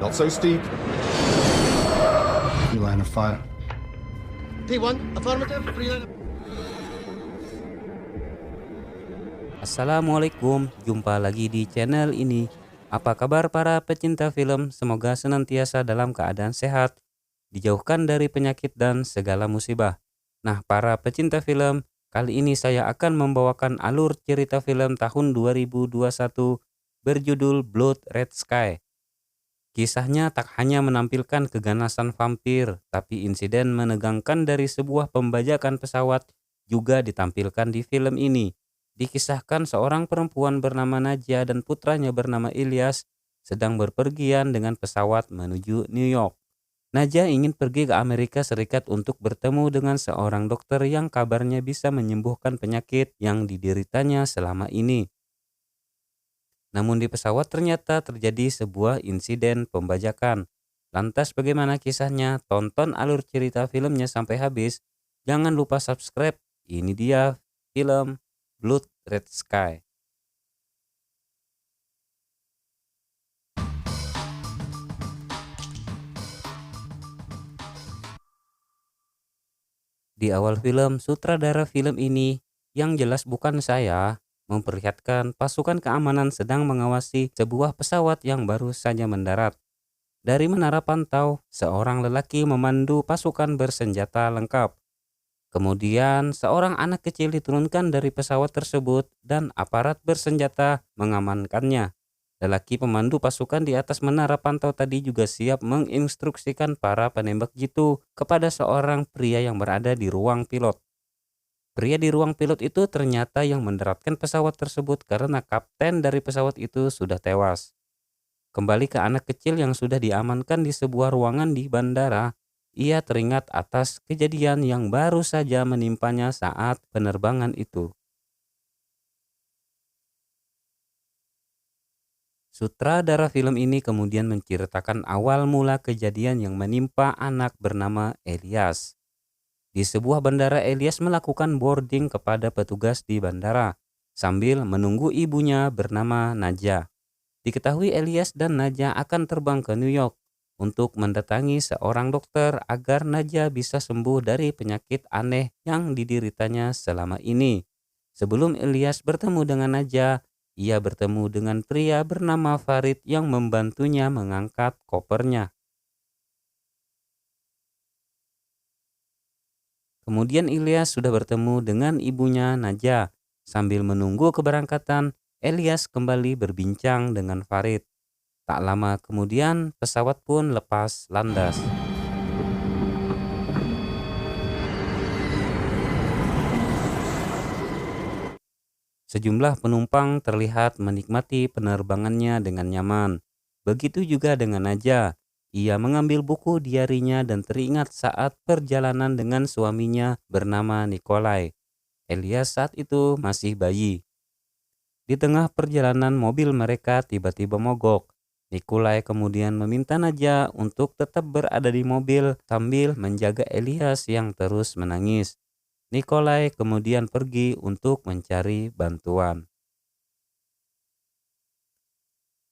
Not so steep. You line of fire. P1, affirmative, 39. Assalamualaikum, jumpa lagi di channel ini. Apa kabar para pecinta film? Semoga senantiasa dalam keadaan sehat, dijauhkan dari penyakit dan segala musibah. Nah, para pecinta film, kali ini saya akan membawakan alur cerita film tahun 2021 berjudul Blood Red Sky. Kisahnya tak hanya menampilkan keganasan vampir, tapi insiden menegangkan dari sebuah pembajakan pesawat juga ditampilkan di film ini. Dikisahkan seorang perempuan bernama Najah dan putranya bernama Ilyas sedang berpergian dengan pesawat menuju New York. Najah ingin pergi ke Amerika Serikat untuk bertemu dengan seorang dokter yang kabarnya bisa menyembuhkan penyakit yang dideritanya selama ini. Namun di pesawat ternyata terjadi sebuah insiden pembajakan. Lantas bagaimana kisahnya? Tonton alur cerita filmnya sampai habis. Jangan lupa subscribe. Ini dia film Blood Red Sky. Di awal film, sutradara film ini yang jelas bukan saya, memperlihatkan pasukan keamanan sedang mengawasi sebuah pesawat yang baru saja mendarat. Dari menara pantau, seorang lelaki memandu pasukan bersenjata lengkap. Kemudian, seorang anak kecil diturunkan dari pesawat tersebut dan aparat bersenjata mengamankannya. Lelaki pemandu pasukan di atas menara pantau tadi juga siap menginstruksikan para penembak jitu kepada seorang pria yang berada di ruang pilot. Pria di ruang pilot itu ternyata yang mendaratkan pesawat tersebut karena kapten dari pesawat itu sudah tewas. Kembali ke anak kecil yang sudah diamankan di sebuah ruangan di bandara, ia teringat atas kejadian yang baru saja menimpanya saat penerbangan itu. Sutradara film ini kemudian menceritakan awal mula kejadian yang menimpa anak bernama Ilyas. Di sebuah bandara, Ilyas melakukan boarding kepada petugas di bandara sambil menunggu ibunya bernama Najah. Diketahui Ilyas dan Najah akan terbang ke New York untuk mendatangi seorang dokter agar Najah bisa sembuh dari penyakit aneh yang dideritanya selama ini. Sebelum Ilyas bertemu dengan Najah, ia bertemu dengan pria bernama Farid yang membantunya mengangkat kopernya. Kemudian Ilyas sudah bertemu dengan ibunya Najah. Sambil menunggu keberangkatan, Ilyas kembali berbincang dengan Farid. Tak lama kemudian pesawat pun lepas landas. Sejumlah penumpang terlihat menikmati penerbangannya dengan nyaman. Begitu juga dengan Najah. Ia mengambil buku diarinya dan teringat saat perjalanan dengan suaminya bernama Nikolai. Ilyas saat itu masih bayi. Di tengah perjalanan mobil mereka tiba-tiba mogok. Nikolai kemudian meminta Najah untuk tetap berada di mobil sambil menjaga Ilyas yang terus menangis. Nikolai kemudian pergi untuk mencari bantuan.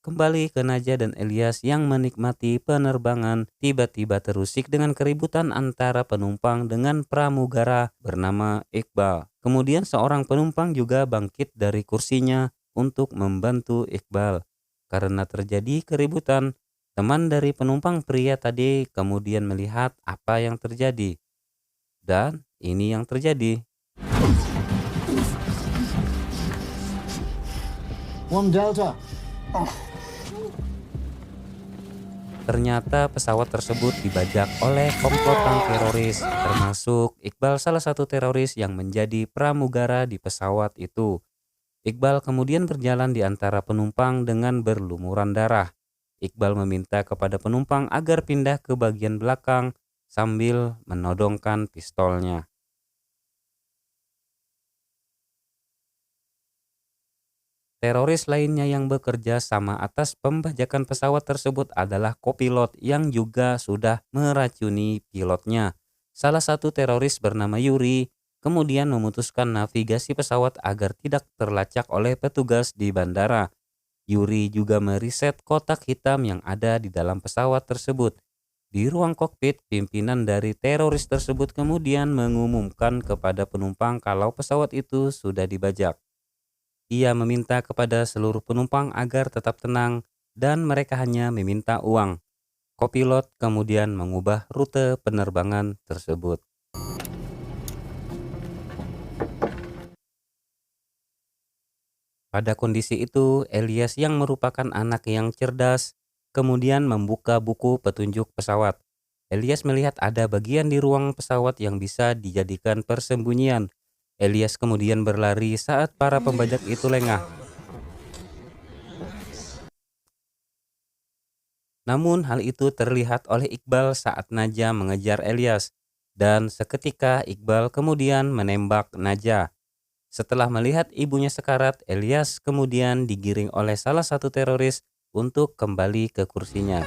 Kembali ke Najah dan Ilyas yang menikmati penerbangan, tiba-tiba terusik dengan keributan antara penumpang dengan pramugara bernama Iqbal. Kemudian seorang penumpang juga bangkit dari kursinya untuk membantu Iqbal. Karena terjadi keributan, teman dari penumpang pria tadi kemudian melihat apa yang terjadi. Dan ini yang terjadi. One Delta. Ternyata pesawat tersebut dibajak oleh komplotan teroris, termasuk Iqbal salah satu teroris yang menjadi pramugara di pesawat itu. Iqbal kemudian berjalan di antara penumpang dengan berlumuran darah. Iqbal meminta kepada penumpang agar pindah ke bagian belakang sambil menodongkan pistolnya. Teroris lainnya yang bekerja sama atas pembajakan pesawat tersebut adalah kopilot yang juga sudah meracuni pilotnya. Salah satu teroris bernama Yuri kemudian memutuskan navigasi pesawat agar tidak terlacak oleh petugas di bandara. Yuri juga meriset kotak hitam yang ada di dalam pesawat tersebut. Di ruang kokpit, pimpinan dari teroris tersebut kemudian mengumumkan kepada penumpang kalau pesawat itu sudah dibajak. Ia meminta kepada seluruh penumpang agar tetap tenang dan mereka hanya meminta uang. Kopilot kemudian mengubah rute penerbangan tersebut. Pada kondisi itu, Elias yang merupakan anak yang cerdas kemudian membuka buku petunjuk pesawat. Elias melihat ada bagian di ruang pesawat yang bisa dijadikan persembunyian. Elias kemudian berlari saat para pembajak itu lengah. Namun hal itu terlihat oleh Iqbal saat Najah mengejar Elias. Dan seketika Iqbal kemudian menembak Najah. Setelah melihat ibunya sekarat, Elias kemudian digiring oleh salah satu teroris untuk kembali ke kursinya.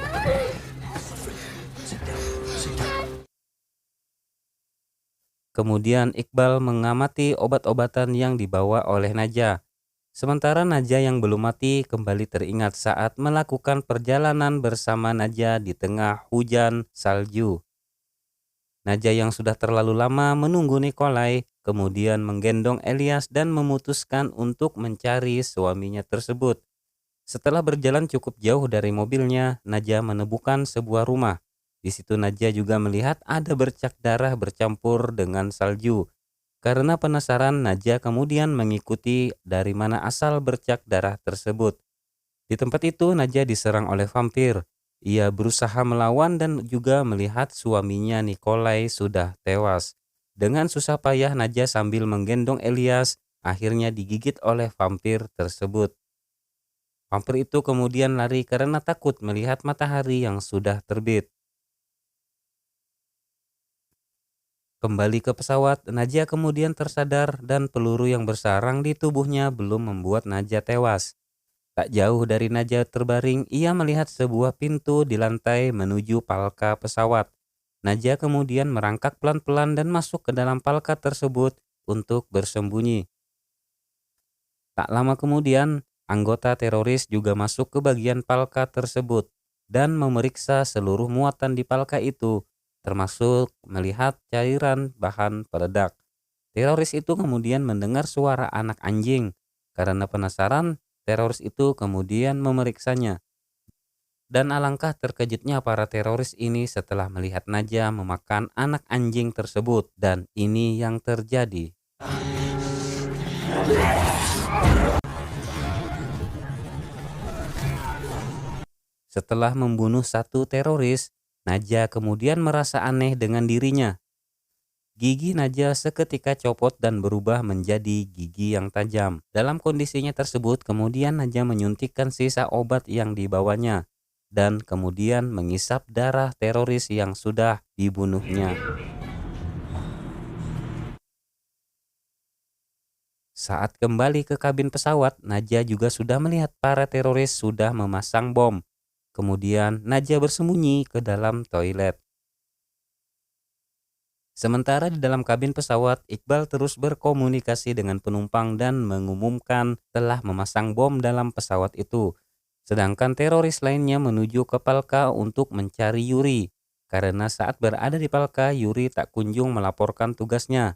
Kemudian Iqbal mengamati obat-obatan yang dibawa oleh Najah. Sementara Najah yang belum mati kembali teringat saat melakukan perjalanan bersama Najah di tengah hujan salju. Najah yang sudah terlalu lama menunggu Nikolai kemudian menggendong Elias dan memutuskan untuk mencari suaminya tersebut. Setelah berjalan cukup jauh dari mobilnya, Najah menemukan sebuah rumah. Di situ Najah juga melihat ada bercak darah bercampur dengan salju. Karena penasaran, Najah kemudian mengikuti dari mana asal bercak darah tersebut. Di tempat itu Najah diserang oleh vampir. Ia berusaha melawan dan juga melihat suaminya Nikolai sudah tewas. Dengan susah payah Najah sambil menggendong Elias akhirnya digigit oleh vampir tersebut. Vampir itu kemudian lari karena takut melihat matahari yang sudah terbit. Kembali ke pesawat, Najah kemudian tersadar dan peluru yang bersarang di tubuhnya belum membuat Najah tewas. Tak jauh dari Najah terbaring, ia melihat sebuah pintu di lantai menuju palka pesawat. Najah kemudian merangkak pelan-pelan dan masuk ke dalam palka tersebut untuk bersembunyi. Tak lama kemudian, anggota teroris juga masuk ke bagian palka tersebut dan memeriksa seluruh muatan di palka itu, termasuk melihat cairan bahan peledak. Teroris itu kemudian mendengar suara anak anjing. Karena penasaran, teroris itu kemudian memeriksanya. Dan alangkah terkejutnya para teroris ini setelah melihat Najah memakan anak anjing tersebut. Dan ini yang terjadi. Setelah membunuh satu teroris, Najah kemudian merasa aneh dengan dirinya. Gigi Najah seketika copot dan berubah menjadi gigi yang tajam. Dalam kondisinya tersebut, kemudian Najah menyuntikkan sisa obat yang dibawanya dan kemudian mengisap darah teroris yang sudah dibunuhnya. Saat kembali ke kabin pesawat, Najah juga sudah melihat para teroris sudah memasang bom. Kemudian Najah bersembunyi ke dalam toilet. Sementara di dalam kabin pesawat, Iqbal terus berkomunikasi dengan penumpang dan mengumumkan telah memasang bom dalam pesawat itu. Sedangkan teroris lainnya menuju ke Palka untuk mencari Yuri. Karena saat berada di Palka, Yuri tak kunjung melaporkan tugasnya.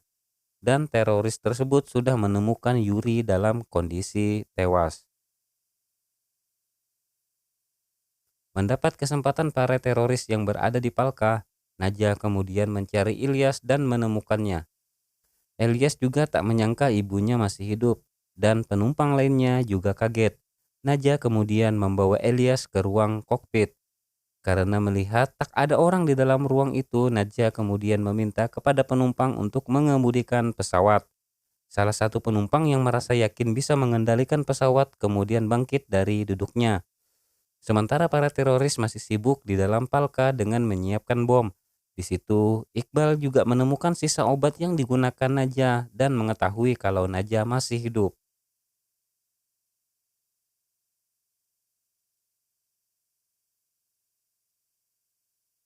Dan teroris tersebut sudah menemukan Yuri dalam kondisi tewas. Mendapat kesempatan para teroris yang berada di Palka, Najah kemudian mencari Ilyas dan menemukannya. Ilyas juga tak menyangka ibunya masih hidup dan penumpang lainnya juga kaget. Najah kemudian membawa Ilyas ke ruang kokpit. Karena melihat tak ada orang di dalam ruang itu, Najah kemudian meminta kepada penumpang untuk mengemudikan pesawat. Salah satu penumpang yang merasa yakin bisa mengendalikan pesawat kemudian bangkit dari duduknya. Sementara para teroris masih sibuk di dalam Palka dengan menyiapkan bom. Di situ, Iqbal juga menemukan sisa obat yang digunakan Najah dan mengetahui kalau Najah masih hidup.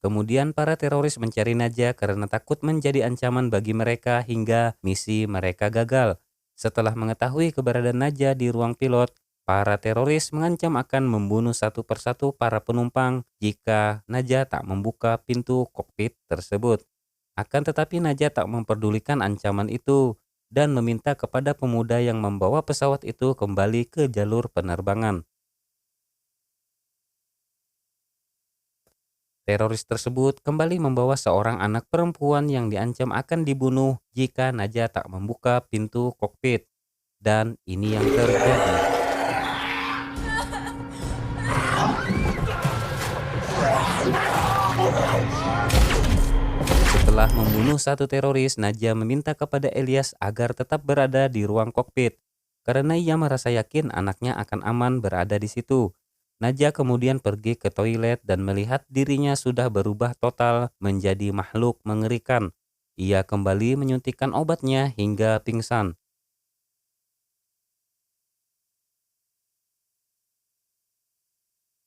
Kemudian para teroris mencari Najah karena takut menjadi ancaman bagi mereka hingga misi mereka gagal. Setelah mengetahui keberadaan Najah di ruang pilot, Para teroris mengancam akan membunuh satu persatu para penumpang jika Najah tak membuka pintu kokpit tersebut. Akan tetapi Najah tak memperdulikan ancaman itu dan meminta kepada pemuda yang membawa pesawat itu kembali ke jalur penerbangan. Teroris tersebut kembali membawa seorang anak perempuan yang diancam akan dibunuh jika Najah tak membuka pintu kokpit. Dan ini yang terjadi. Setelah membunuh satu teroris, Najah meminta kepada Elias agar tetap berada di ruang kokpit karena ia merasa yakin anaknya akan aman berada di situ. Najah kemudian pergi ke toilet dan melihat dirinya sudah berubah total menjadi makhluk mengerikan. Ia kembali menyuntikkan obatnya hingga pingsan.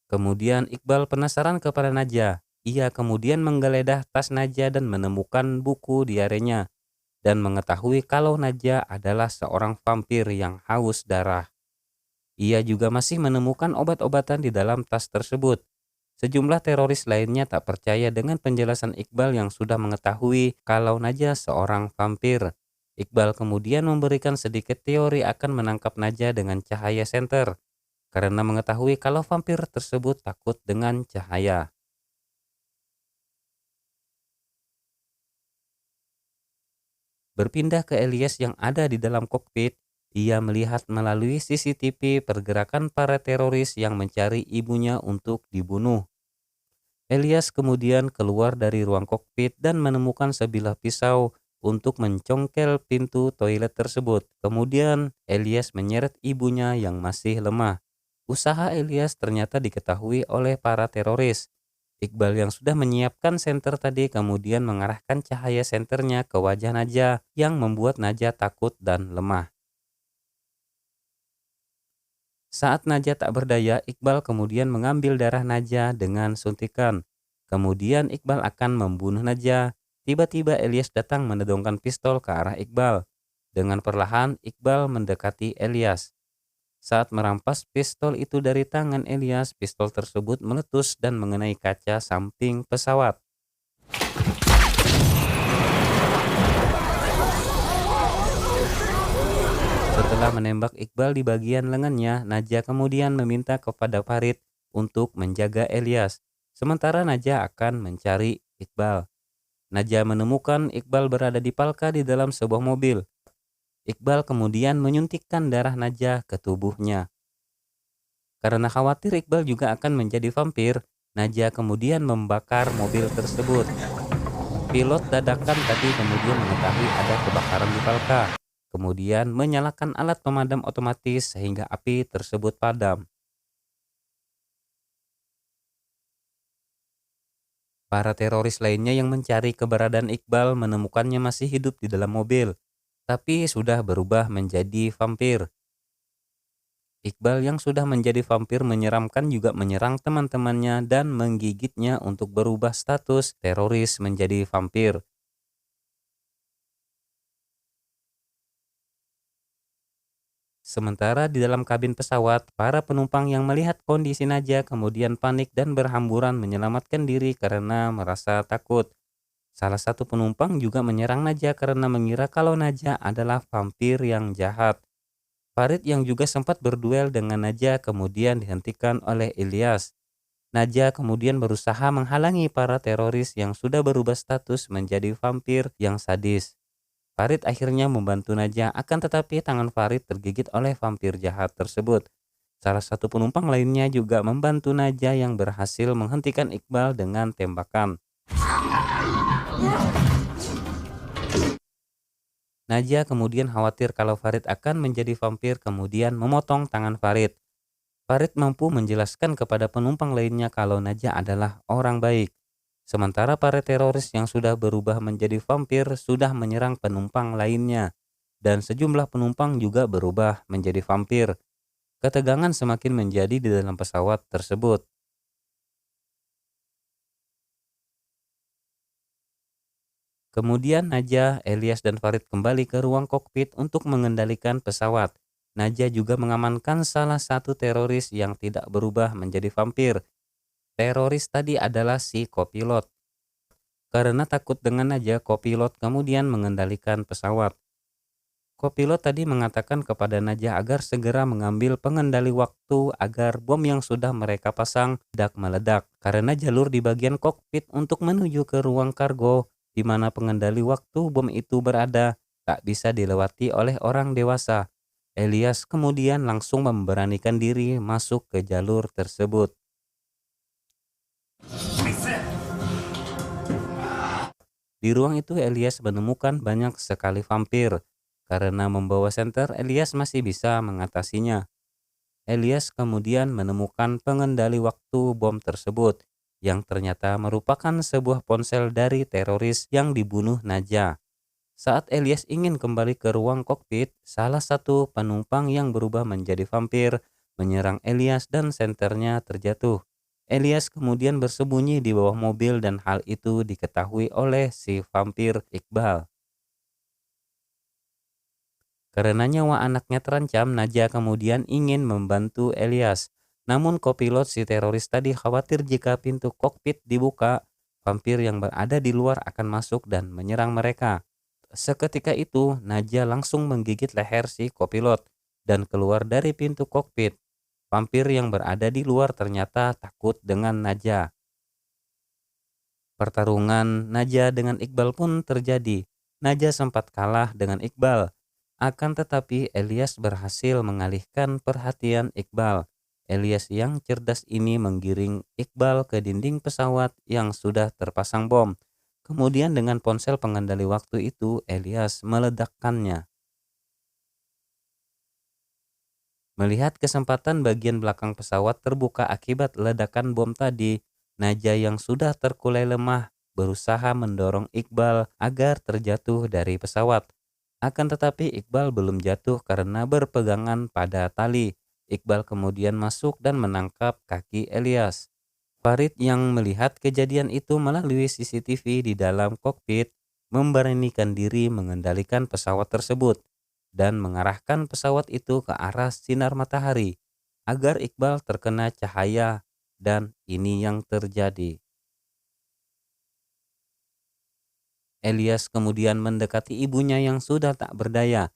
Kemudian Iqbal penasaran kepada Najah. Ia kemudian menggeledah tas Najah dan menemukan buku diarinya dan mengetahui kalau Najah adalah seorang vampir yang haus darah. Ia juga masih menemukan obat-obatan di dalam tas tersebut. Sejumlah teroris lainnya tak percaya dengan penjelasan Iqbal yang sudah mengetahui kalau Najah seorang vampir. Iqbal kemudian memberikan sedikit teori akan menangkap Najah dengan cahaya senter karena mengetahui kalau vampir tersebut takut dengan cahaya. Berpindah ke Elias yang ada di dalam kokpit, ia melihat melalui CCTV pergerakan para teroris yang mencari ibunya untuk dibunuh. Elias kemudian keluar dari ruang kokpit dan menemukan sebilah pisau untuk mencongkel pintu toilet tersebut. Kemudian Elias menyeret ibunya yang masih lemah. Usaha Elias ternyata diketahui oleh para teroris. Iqbal yang sudah menyiapkan senter tadi kemudian mengarahkan cahaya senternya ke wajah Najah yang membuat Najah takut dan lemah. Saat Najah tak berdaya, Iqbal kemudian mengambil darah Najah dengan suntikan. Kemudian Iqbal akan membunuh Najah. Tiba-tiba Elias datang menodongkan pistol ke arah Iqbal. Dengan perlahan Iqbal mendekati Elias. Saat merampas pistol itu dari tangan Elias, pistol tersebut meletus dan mengenai kaca samping pesawat. Setelah menembak Iqbal di bagian lengannya, Najah kemudian meminta kepada Farid untuk menjaga Elias. Sementara Najah akan mencari Iqbal. Najah menemukan Iqbal berada di palka di dalam sebuah mobil. Iqbal kemudian menyuntikkan darah Najah ke tubuhnya. Karena khawatir Iqbal juga akan menjadi vampir, Najah kemudian membakar mobil tersebut. Pilot dadakan tadi kemudian mengetahui ada kebakaran di palka. Kemudian menyalakan alat pemadam otomatis sehingga api tersebut padam. Para teroris lainnya yang mencari keberadaan Iqbal menemukannya masih hidup di dalam mobil, tapi sudah berubah menjadi vampir. Iqbal yang sudah menjadi vampir menyeramkan juga menyerang teman-temannya dan menggigitnya untuk berubah status teroris menjadi vampir. Sementara di dalam kabin pesawat, para penumpang yang melihat kondisi Najah kemudian panik dan berhamburan menyelamatkan diri karena merasa takut. Salah satu penumpang juga menyerang Najah karena mengira kalau Najah adalah vampir yang jahat. Farid yang juga sempat berduel dengan Najah kemudian dihentikan oleh Ilyas. Najah kemudian berusaha menghalangi para teroris yang sudah berubah status menjadi vampir yang sadis. Farid akhirnya membantu Najah, akan tetapi tangan Farid tergigit oleh vampir jahat tersebut. Salah satu penumpang lainnya juga membantu Najah yang berhasil menghentikan Iqbal dengan tembakan. Najah kemudian khawatir kalau Farid akan menjadi vampir kemudian memotong tangan Farid. Farid mampu menjelaskan kepada penumpang lainnya kalau Najah adalah orang baik. Sementara para teroris yang sudah berubah menjadi vampir sudah menyerang penumpang lainnya. Dan sejumlah penumpang juga berubah menjadi vampir. Ketegangan semakin menjadi di dalam pesawat tersebut. Kemudian Najah, Elias dan Farid kembali ke ruang kokpit untuk mengendalikan pesawat. Naja juga mengamankan salah satu teroris yang tidak berubah menjadi vampir. Teroris tadi adalah si kopilot. Karena takut dengan Naja, kopilot kemudian mengendalikan pesawat. Kopilot tadi mengatakan kepada Najah agar segera mengambil pengendali waktu agar bom yang sudah mereka pasang tidak meledak. Karena jalur di bagian kokpit untuk menuju ke ruang kargo di mana pengendali waktu bom itu berada tak bisa dilewati oleh orang dewasa. Elias kemudian langsung memberanikan diri masuk ke jalur tersebut. Di ruang itu Elias menemukan banyak sekali vampir. Karena membawa senter, Elias masih bisa mengatasinya. Elias kemudian menemukan pengendali waktu bom tersebut, yang ternyata merupakan sebuah ponsel dari teroris yang dibunuh Najah. Saat Elias ingin kembali ke ruang kokpit, salah satu penumpang yang berubah menjadi vampir menyerang Elias dan senternya terjatuh. Elias kemudian bersembunyi di bawah mobil dan hal itu diketahui oleh si vampir Iqbal. Karena nyawa anaknya terancam, Najah kemudian ingin membantu Elias. Namun kopilot si teroris tadi khawatir jika pintu kokpit dibuka, vampir yang berada di luar akan masuk dan menyerang mereka. Seketika itu, Najah langsung menggigit leher si kopilot dan keluar dari pintu kokpit. Vampir yang berada di luar ternyata takut dengan Najah. Pertarungan Najah dengan Iqbal pun terjadi. Najah sempat kalah dengan Iqbal. Akan tetapi Elias berhasil mengalihkan perhatian Iqbal. Elias yang cerdas ini menggiring Iqbal ke dinding pesawat yang sudah terpasang bom. Kemudian dengan ponsel pengendali waktu itu Elias meledakkannya. Melihat kesempatan bagian belakang pesawat terbuka akibat ledakan bom tadi, Najah yang sudah terkulai lemah berusaha mendorong Iqbal agar terjatuh dari pesawat. Akan tetapi Iqbal belum jatuh karena berpegangan pada tali. Iqbal kemudian masuk dan menangkap kaki Elias. Farid yang melihat kejadian itu melalui CCTV di dalam kokpit memberanikan diri mengendalikan pesawat tersebut dan mengarahkan pesawat itu ke arah sinar matahari agar Iqbal terkena cahaya, dan ini yang terjadi. Elias kemudian mendekati ibunya yang sudah tak berdaya.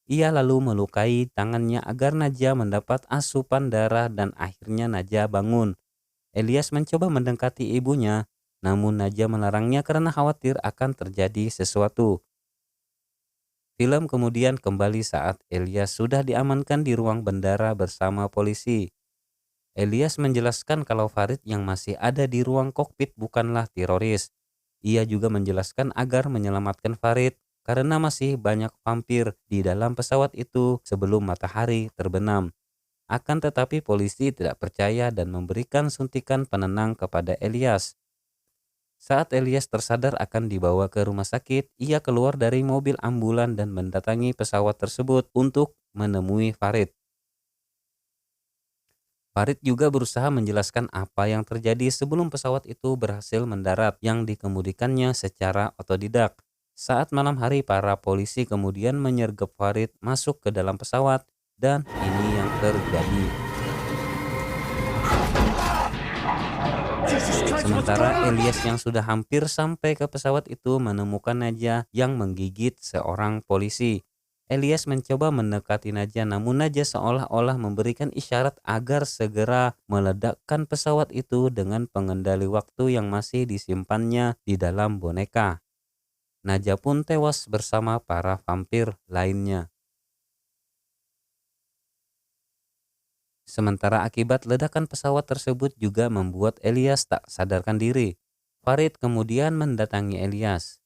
Ia lalu melukai tangannya agar Najah mendapat asupan darah dan akhirnya Najah bangun. Elias mencoba mendekati ibunya, namun Najah melarangnya karena khawatir akan terjadi sesuatu. Film kemudian kembali saat Elias sudah diamankan di ruang bandara bersama polisi. Elias menjelaskan kalau Farid yang masih ada di ruang kokpit bukanlah teroris. Ia juga menjelaskan agar menyelamatkan Farid karena masih banyak vampir di dalam pesawat itu sebelum matahari terbenam. Akan tetapi polisi tidak percaya dan memberikan suntikan penenang kepada Elias. Saat Elias tersadar akan dibawa ke rumah sakit, ia keluar dari mobil ambulan dan mendatangi pesawat tersebut untuk menemui Farid. Farid juga berusaha menjelaskan apa yang terjadi sebelum pesawat itu berhasil mendarat yang dikemudikannya secara otodidak. Saat malam hari, para polisi kemudian menyergap Farid masuk ke dalam pesawat dan ini yang terjadi. Sementara Elias yang sudah hampir sampai ke pesawat itu menemukan Najah yang menggigit seorang polisi. Elias mencoba mendekati Najah, namun Najah seolah-olah memberikan isyarat agar segera meledakkan pesawat itu dengan pengendali waktu yang masih disimpannya di dalam boneka. Najah pun tewas bersama para vampir lainnya. Sementara akibat ledakan pesawat tersebut juga membuat Elias tak sadarkan diri. Farid kemudian mendatangi Elias.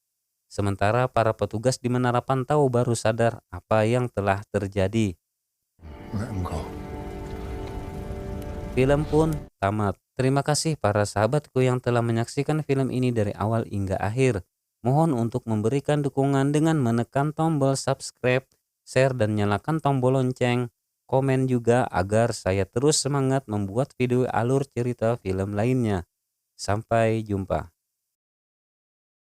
Sementara para petugas di menara pantau baru sadar apa yang telah terjadi. Let him go. Film pun tamat. Terima kasih para sahabatku yang telah menyaksikan film ini dari awal hingga akhir. Mohon untuk memberikan dukungan dengan menekan tombol subscribe, share dan nyalakan tombol lonceng. Komen juga agar saya terus semangat membuat video alur cerita film lainnya. Sampai jumpa.